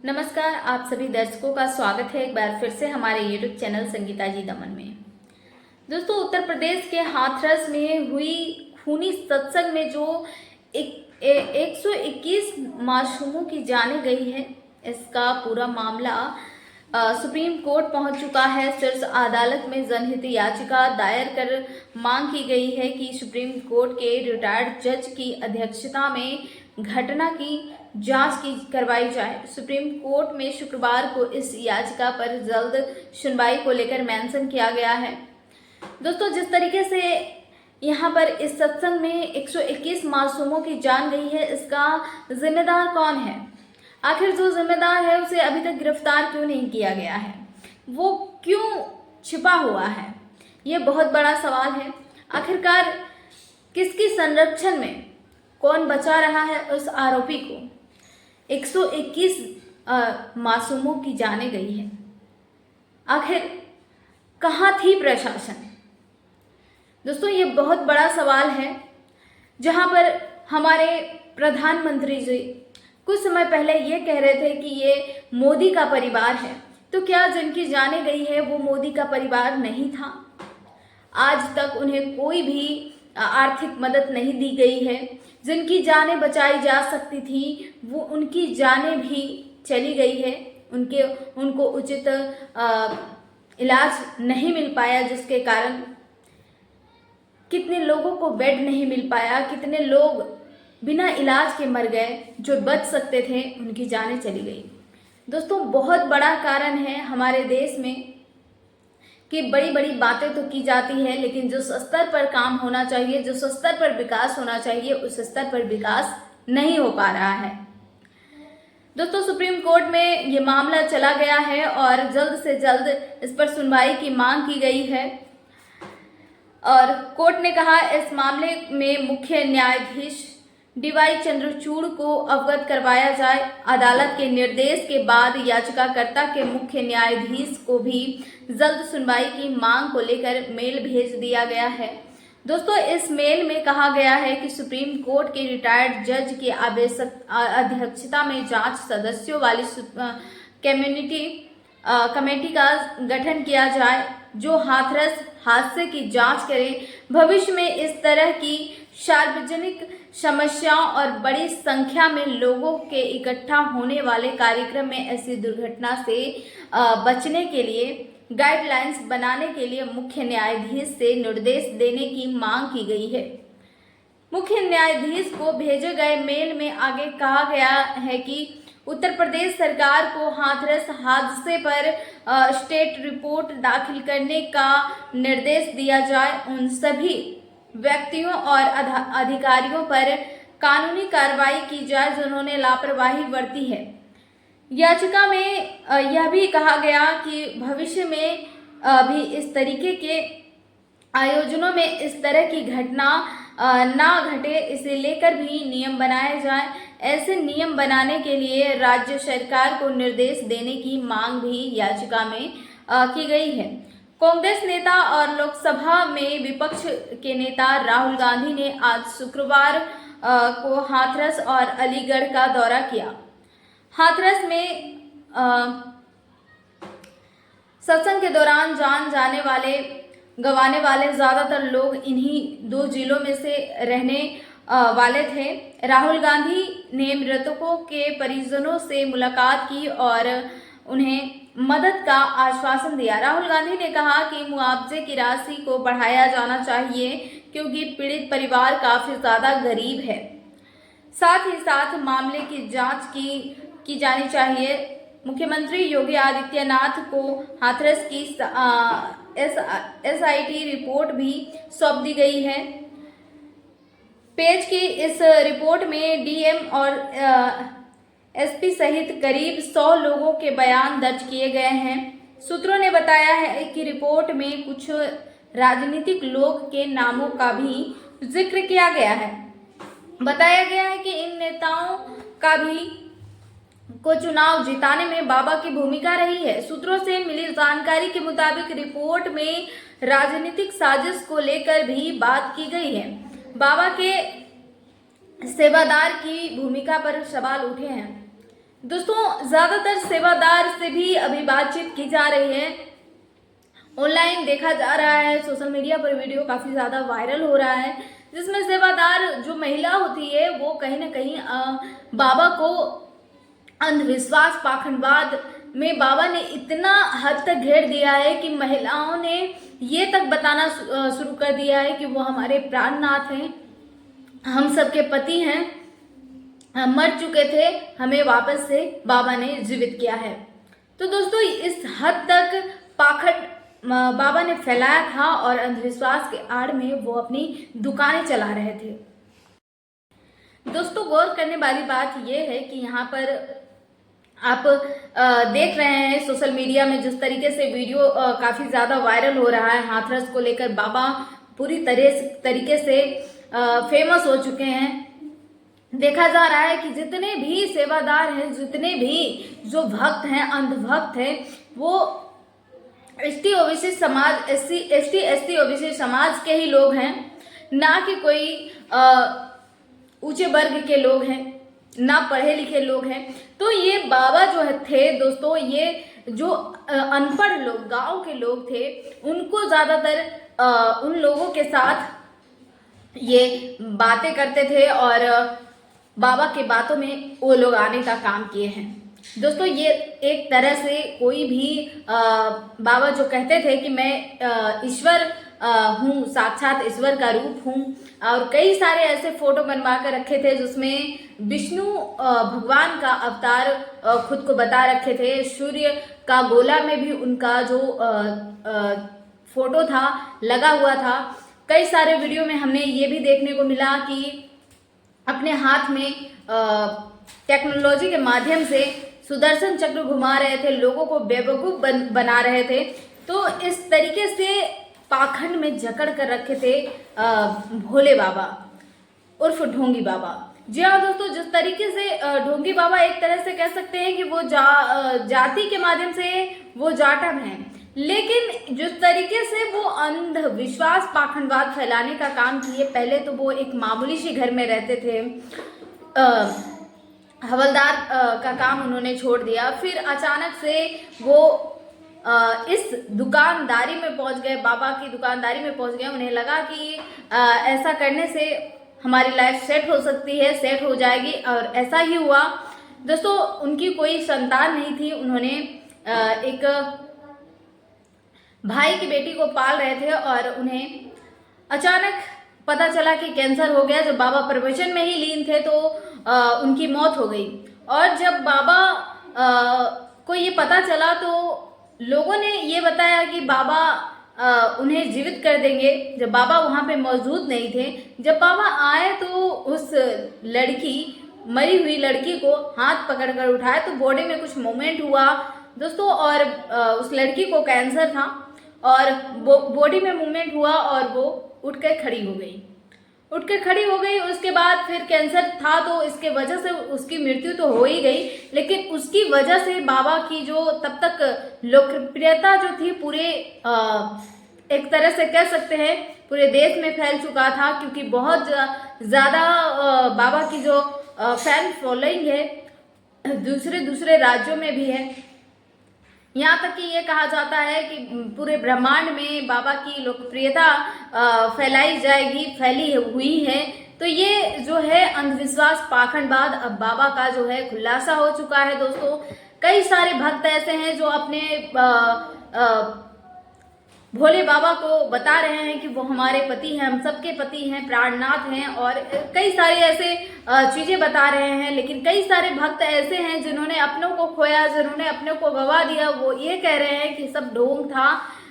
नमस्कार, आप सभी दर्शकों का स्वागत है एक बार फिर से हमारे YouTube चैनल संगीता जी दमन में। दोस्तों, उत्तर प्रदेश के हाथरस में हुई खूनी सत्संग में जो 121 मासूमों की जानें गई है, इसका पूरा मामला सुप्रीम कोर्ट पहुंच चुका है। शीर्ष अदालत में जनहित याचिका दायर कर मांग की गई है कि सुप्रीम कोर्ट के रिटायर्ड जज की अध्यक्षता में घटना की जांच करवाई जाए। सुप्रीम कोर्ट में शुक्रवार को इस याचिका पर जल्द सुनवाई को लेकर मेंशन किया गया है। दोस्तों, जिस तरीके से यहाँ पर इस सत्संग में 121 मासूमों की जान गई है, इसका जिम्मेदार कौन है? आखिर जो जिम्मेदार है उसे अभी तक गिरफ्तार क्यों नहीं किया गया है? वो क्यों छिपा हुआ है? ये बहुत बड़ा सवाल है। आखिरकार किसकी संरक्षण में कौन बचा रहा है उस आरोपी को? 121 मासूमों की जाने गई है। आखिर कहाँ थी प्रशासन? दोस्तों, ये बहुत बड़ा सवाल है, जहाँ पर हमारे प्रधानमंत्री जी कुछ समय पहले ये कह रहे थे कि ये मोदी का परिवार है। तो क्या जिनकी जाने गई है वो मोदी का परिवार नहीं था? आज तक उन्हें कोई भी आर्थिक मदद नहीं दी गई है। जिनकी जानें बचाई जा सकती थी वो उनकी जानें भी चली गई है। उनको उचित इलाज नहीं मिल पाया, जिसके कारण कितने लोगों को बेड नहीं मिल पाया, कितने लोग बिना इलाज के मर गए। जो बच सकते थे उनकी जानें चली गई। दोस्तों, बहुत बड़ा कारण है हमारे देश में कि बड़ी बड़ी बातें तो की जाती है, लेकिन जो स्तर पर काम होना चाहिए, जो स्तर पर विकास होना चाहिए, उस स्तर पर विकास नहीं हो पा रहा है। दोस्तों, सुप्रीम कोर्ट में ये मामला चला गया है और जल्द से जल्द इस पर सुनवाई की मांग की गई है। और कोर्ट ने कहा इस मामले में मुख्य न्यायाधीश डीवाई चंद्रचूड़ को अवगत करवाया जाए। अदालत के निर्देश के बाद याचिकाकर्ता के मुख्य न्यायाधीश को भी जल्द सुनवाई की मांग को लेकर मेल भेज दिया गया है। दोस्तों, इस मेल में कहा गया है कि सुप्रीम कोर्ट के रिटायर्ड जज की अध्यक्षता में जांच सदस्यों वाली कमेटी का गठन किया जाए, जो हाथरस हादसे की जांच करे। भविष्य में इस तरह की सार्वजनिक समस्याओं और बड़ी संख्या में लोगों के इकट्ठा होने वाले कार्यक्रम में ऐसी दुर्घटना से बचने के लिए गाइडलाइंस बनाने के लिए मुख्य न्यायाधीश से निर्देश देने की मांग की गई है। मुख्य न्यायाधीश को भेजे गए मेल में आगे कहा गया है कि उत्तर प्रदेश सरकार को हाथरस हादसे पर स्टेट रिपोर्ट दाखिल करने का निर्देश दिया जाए। उन सभी व्यक्तियों और अधिकारियों पर कानूनी कार्रवाई की जाए जिन्होंने लापरवाही बरती है। याचिका में यह भी कहा गया कि भविष्य में भी इस तरीके के आयोजनों में इस तरह की घटना ना घटे, इसे लेकर भी नियम बनाए जाए। ऐसे नियम बनाने के लिए राज्य सरकार को निर्देश देने की मांग भी याचिका में की गई है। कांग्रेस नेता और लोकसभा में विपक्ष के नेता राहुल गांधी ने आज शुक्रवार को हाथरस और अलीगढ़ का दौरा किया। हाथरस में सत्संग के दौरान जान गंवाने वाले ज्यादातर लोग इन्हीं दो जिलों में से रहने वाले थे। राहुल गांधी ने मृतकों के परिजनों से मुलाकात की और उन्हें मदद का आश्वासन दिया। राहुल गांधी ने कहा कि मुआवजे की राशि को बढ़ाया जाना चाहिए, क्योंकि पीड़ित परिवार काफी ज्यादा गरीब है। साथ ही साथ मामले की जांच की जानी चाहिए। मुख्यमंत्री योगी आदित्यनाथ को हाथरस की SIT रिपोर्ट भी सौंप दी गई है। पेज की इस रिपोर्ट में DM और SP सहित करीब 100 लोगों के बयान दर्ज किए गए हैं। सूत्रों ने बताया है कि रिपोर्ट में कुछ राजनीतिक लोग के नामों का भी जिक्र किया गया है। बताया गया है कि इन नेताओं का भी को चुनाव जिताने में बाबा की भूमिका रही है। सूत्रों से मिली जानकारी के मुताबिक रिपोर्ट में राजनीतिक साजिश को लेकर भी बात की गई है। बाबा के सेवादार की भूमिका पर सवाल उठे हैं। दोस्तों ज्यादातर सेवादार से भी अभी बातचीत की जा रही है, ऑनलाइन देखा जा रहा है, सोशल मीडिया पर वीडियो काफी ज्यादा वायरल हो रहा है, जिसमें सेवादार जो महिला होती है वो कहीं ना कहीं बाबा को अंधविश्वास पाखंडवाद में बाबा ने इतना हद तक घेर दिया है कि महिलाओं ने ये तक बताना शुरू कर दिया है कि वो हमारे प्राणनाथ हैं, हम सबके पति हैं, हम मर चुके थे, हमें वापस से बाबा ने जीवित किया है। तो दोस्तों इस हद तक पाखंड बाबा ने फैलाया था और अंधविश्वास के आड़ में वो अपनी दुकानें चला रहे थे। दोस्तों गौर करने वाली बात यह है कि यहाँ पर आप देख रहे हैं सोशल मीडिया में जिस तरीके से वीडियो काफी ज्यादा वायरल हो रहा है, हाथरस को लेकर बाबा पूरी तरीके से फेमस हो चुके हैं। देखा जा रहा है कि जितने भी सेवादार हैं, जितने भी जो भक्त हैं, अंधभक्त हैं, वो एसटी ओबीसी समाज एसटी एसटी ओबीसी समाज के ही लोग हैं, ना कि कोई ऊंचे वर्ग के लोग हैं, ना पढ़े लिखे लोग हैं। तो ये बाबा जो थे दोस्तों, ये जो अनपढ़ लोग, गांव के लोग थे, उनको ज्यादातर उन लोगों के साथ ये बातें करते थे और बाबा के बातों में वो लोग आने का काम किए हैं। दोस्तों ये एक तरह से कोई भी बाबा जो कहते थे कि मैं ईश्वर हूँ, साक्षात ईश्वर का रूप हूँ, और कई सारे ऐसे फोटो बनवा कर रखे थे जिसमें विष्णु भगवान का अवतार खुद को बता रखे थे। सूर्य का गोला में भी उनका जो फोटो था लगा हुआ था। कई सारे वीडियो में हमने ये भी देखने को मिला कि अपने हाथ में टेक्नोलॉजी के माध्यम से सुदर्शन चक्र घुमा रहे थे, लोगों को बेवकूफ बना रहे थे। तो इस तरीके से पाखंड में जकड़ कर रखे थे भोले बाबा उर्फ ढोंगी बाबा। जी हाँ दोस्तों, जिस तरीके से ढोंगी बाबा एक तरह से कह सकते हैं कि वो जाति के माध्यम से वो जाटव हैं, लेकिन जिस तरीके से वो अंधविश्वास पाखंडवाद फैलाने का काम किए, पहले तो वो एक मामूली सी घर में रहते थे, हवलदार का काम उन्होंने छोड़ दिया, फिर अचानक से वो इस दुकानदारी में पहुंच गए, बाबा की दुकानदारी में पहुंच गए। उन्हें लगा कि ऐसा करने से हमारी लाइफ सेट हो सकती है, सेट हो जाएगी, और ऐसा ही हुआ। दोस्तों उनकी कोई संतान नहीं थी, उन्होंने एक भाई की बेटी को पाल रहे थे और उन्हें अचानक पता चला कि कैंसर हो गया। जब बाबा प्रवचन में ही लीन थे तो उनकी मौत हो गई, और जब बाबा को ये पता चला तो लोगों ने ये बताया कि बाबा उन्हें जीवित कर देंगे। जब बाबा वहाँ पे मौजूद नहीं थे, जब बाबा आए तो उस लड़की, मरी हुई लड़की को हाथ पकड़कर उठाया तो बॉडी में कुछ मूवमेंट हुआ दोस्तों, और उस लड़की को कैंसर था और बॉडी में मूवमेंट हुआ और वो उठकर खड़ी हो गई। उसके बाद फिर कैंसर था तो इसके वजह से उसकी मृत्यु तो हो ही गई, लेकिन उसकी वजह से बाबा की जो तब तक लोकप्रियता जो थी पूरे एक तरह से कह सकते हैं पूरे देश में फैल चुका था, क्योंकि बहुत ज़्यादा बाबा की जो फैन फॉलोइंग है दूसरे राज्यों में भी है। यहाँ तक कि ये कहा जाता है कि पूरे ब्रह्मांड में बाबा की लोकप्रियता फैली हुई है। तो ये जो है अंधविश्वास पाखंडवाद अब बाबा का जो है खुलासा हो चुका है दोस्तों। कई सारे भक्त ऐसे हैं जो अपने भोले बाबा को बता रहे हैं कि वो हमारे पति हैं, हम सबके पति हैं, प्राणनाथ हैं, और कई सारे ऐसे चीजें बता रहे हैं। लेकिन कई सारे भक्त ऐसे हैं जिन्होंने अपनों को खोया, जिन्होंने अपनों को गवा दिया। वो ये कह रहे हैं कि सब ढोंग था,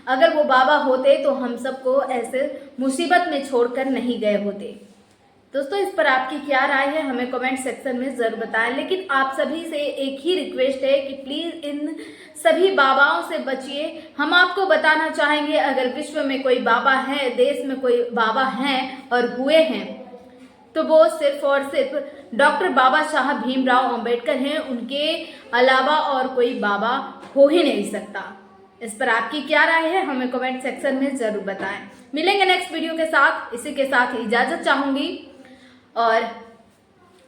अगर वो बाबा होते तो हम सबको ऐसे मुसीबत में छोड़कर नहीं गए होते। दोस्तों इस पर आपकी क्या राय है हमें कमेंट सेक्शन में ज़रूर बताएं। लेकिन आप सभी से एक ही रिक्वेस्ट है कि प्लीज़ इन सभी बाबाओं से बचिए। हम आपको बताना चाहेंगे, अगर विश्व में कोई बाबा है, देश में कोई बाबा हैं और हुए हैं, तो वो सिर्फ और सिर्फ डॉक्टर बाबा साहब भीमराव अंबेडकर हैं। उनके अलावा और कोई बाबा हो ही नहीं सकता। इस पर आपकी क्या राय है हमें कमेंट सेक्शन में ज़रूर बताएं। मिलेंगे नेक्स्ट वीडियो के साथ। इसी के साथ इजाज़त चाहूँगी और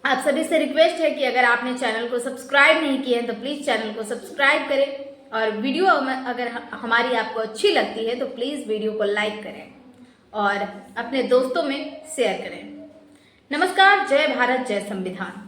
आप सभी से रिक्वेस्ट है कि अगर आपने चैनल को सब्सक्राइब नहीं किया है तो प्लीज़ चैनल को सब्सक्राइब करें और वीडियो अगर हमारी आपको अच्छी लगती है तो प्लीज़ वीडियो को लाइक करें और अपने दोस्तों में शेयर करें। नमस्कार। जय भारत, जय संविधान।